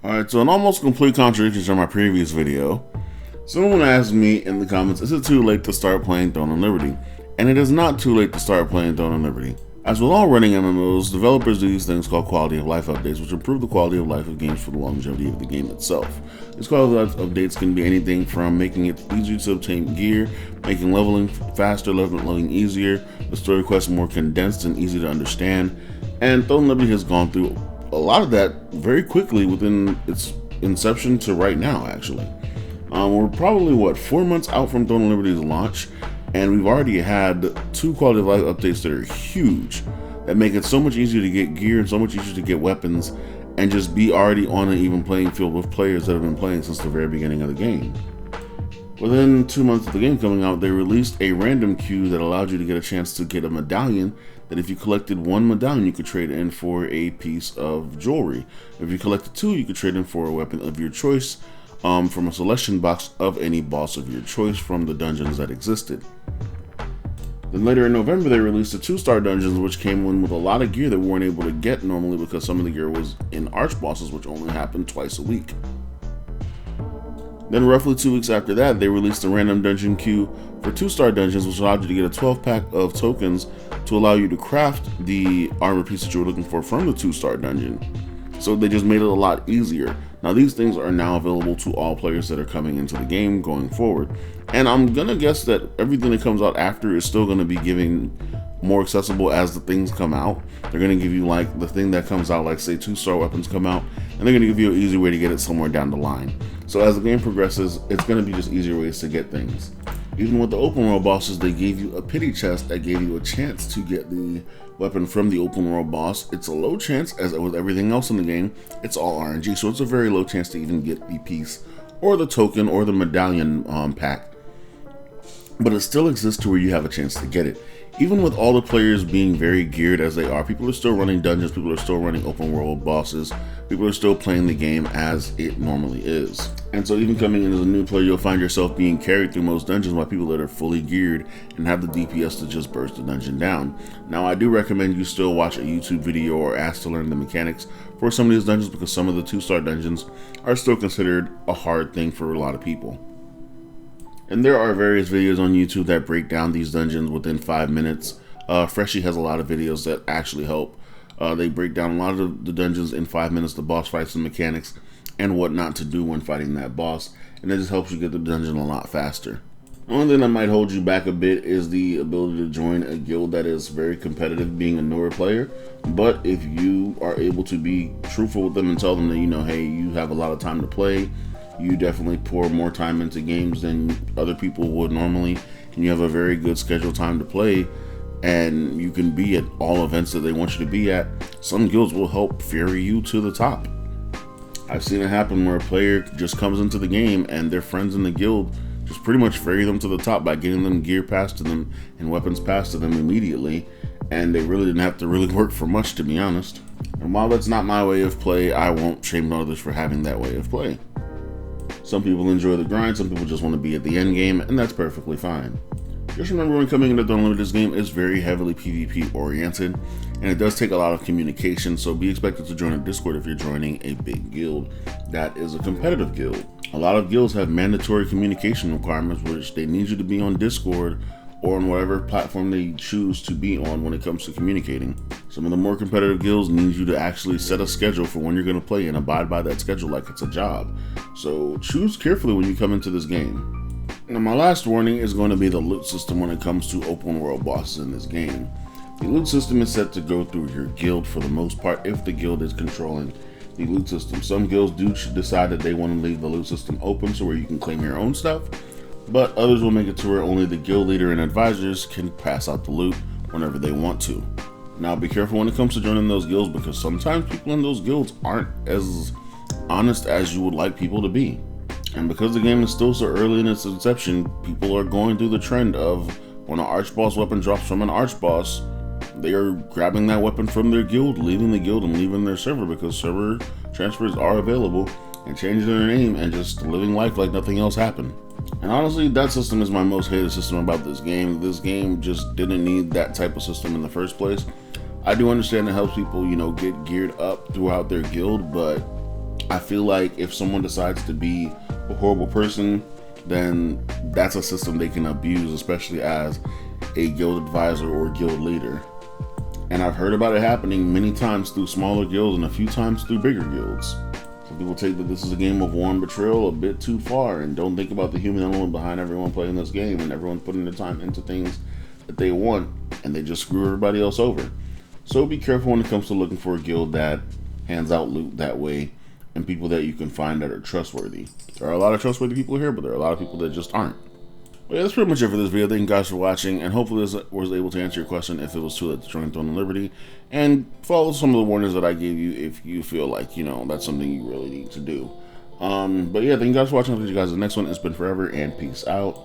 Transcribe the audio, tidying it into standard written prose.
Alright, so an almost complete contradiction from my previous video. Someone asked me in the comments, is it too late to start playing Throne and Liberty? And it is not too late to start playing Throne and Liberty. As with all running MMOs, developers do these things called quality of life updates, which improve the quality of life of games for the longevity of the game itself. These quality of life updates can be anything from making it easier to obtain gear, making leveling faster, leveling easier, the story quests more condensed and easy to understand, and Throne and Liberty has gone through a lot of that very quickly within its inception to right now, actually. We're probably, 4 months out from Throne and Liberty's launch, and we've already had 2 quality of life updates that are huge, that make it so much easier to get gear and so much easier to get weapons, and just be already on an even playing field with players that have been playing since the very beginning of the game. Within 2 months of the game coming out, they released a random queue that allowed you to get a chance to get a medallion that if you collected 1 medallion, you could trade in for a piece of jewelry. If you collected 2, you could trade in for a weapon of your choice from a selection box of any boss of your choice from the dungeons that existed. Then later in November, they released the 2-star dungeons, which came in with a lot of gear that we weren't able to get normally because some of the gear was in arch bosses, which only happened twice a week. Then roughly 2 weeks after that, they released a random dungeon queue for 2-star dungeons, which allowed you to get a 12-pack of tokens to allow you to craft the armor piece that you were looking for from the 2-star dungeon. So they just made it a lot easier. Now these things are now available to all players that are coming into the game going forward. And I'm gonna guess that everything that comes out after is still gonna be giving more accessible as the things come out. They're gonna give you like the thing that comes out, like say 2-star weapons come out, and they're gonna give you an easy way to get it somewhere down the line. So as the game progresses, it's gonna be just easier ways to get things. Even with the open world bosses, they gave you a pity chest that gave you a chance to get the weapon from the open world boss. It's a low chance, as with everything else in the game, it's all RNG, so it's a very low chance to even get the piece or the token or the medallion pack. But it still exists to where you have a chance to get it. Even with all the players being very geared as they are, people are still running dungeons, people are still running open world bosses, people are still playing the game as it normally is. And so even coming in as a new player, you'll find yourself being carried through most dungeons by people that are fully geared and have the DPS to just burst the dungeon down. Now I do recommend you still watch a YouTube video or ask to learn the mechanics for some of these dungeons, because some of the 2-star dungeons are still considered a hard thing for a lot of people. And there are various videos on YouTube that break down these dungeons within 5 minutes. Freshie has a lot of videos that actually help. They break down a lot of the dungeons in 5 minutes, the boss fights and mechanics, and what not to do when fighting that boss. And it just helps you get the dungeon a lot faster. The only thing that might hold you back a bit is the ability to join a guild that is very competitive, being a newer player. But if you are able to be truthful with them and tell them that, hey, you have a lot of time to play, you definitely pour more time into games than other people would normally, and you have a very good scheduled time to play, and you can be at all events that they want you to be at, some guilds will help ferry you to the top. I've seen it happen where a player just comes into the game and their friends in the guild just pretty much ferry them to the top by getting them gear passed to them and weapons passed to them immediately, and they really didn't have to really work for much, to be honest. And while that's not my way of play, I won't shame others for having that way of play. Some people enjoy the grind, some people just want to be at the end game, and that's perfectly fine. Just remember, when coming into Throne and Liberty, this game is very heavily PvP oriented, and it does take a lot of communication, so be expected to join a Discord if you're joining a big guild that is a competitive guild. A lot of guilds have mandatory communication requirements, which they need you to be on Discord or on whatever platform they choose to be on when it comes to communicating. Some of the more competitive guilds need you to actually set a schedule for when you're going to play and abide by that schedule like it's a job. So choose carefully when you come into this game. Now my last warning is going to be the loot system when it comes to open world bosses in this game. The loot system is set to go through your guild for the most part if the guild is controlling the loot system. Some guilds do decide that they want to leave the loot system open so where you can claim your own stuff, but others will make it to where only the guild leader and advisors can pass out the loot whenever they want to. Now be careful when it comes to joining those guilds, because sometimes people in those guilds aren't as honest as you would like people to be. And because the game is still so early in its inception, people are going through the trend of when an arch boss weapon drops from an arch boss, they are grabbing that weapon from their guild, leaving the guild and leaving their server, because server transfers are available, and changing their name and just living life like nothing else happened. And honestly, that system is my most hated system about this game. This game just didn't need that type of system in the first place. I do understand it helps people, get geared up throughout their guild, but I feel like if someone decides to be a horrible person, then that's a system they can abuse, especially as a guild advisor or guild leader. And I've heard about it happening many times through smaller guilds and a few times through bigger guilds. Some people take that this is a game of war and betrayal a bit too far and don't think about the human element behind everyone playing this game and everyone putting their time into things that they want, and they just screw everybody else over. So be careful when it comes to looking for a guild that hands out loot that way and people that you can find that are trustworthy. There are a lot of trustworthy people here, but there are a lot of people that just aren't. But yeah, that's pretty much it for this video. Thank you guys for watching, and hopefully this was able to answer your question if it was too late to join Throne of Liberty. And follow some of the warnings that I gave you if you feel like, you know, that's something you really need to do. But yeah, thank you guys for watching. I'll see you guys in the next one. It's been forever, and peace out.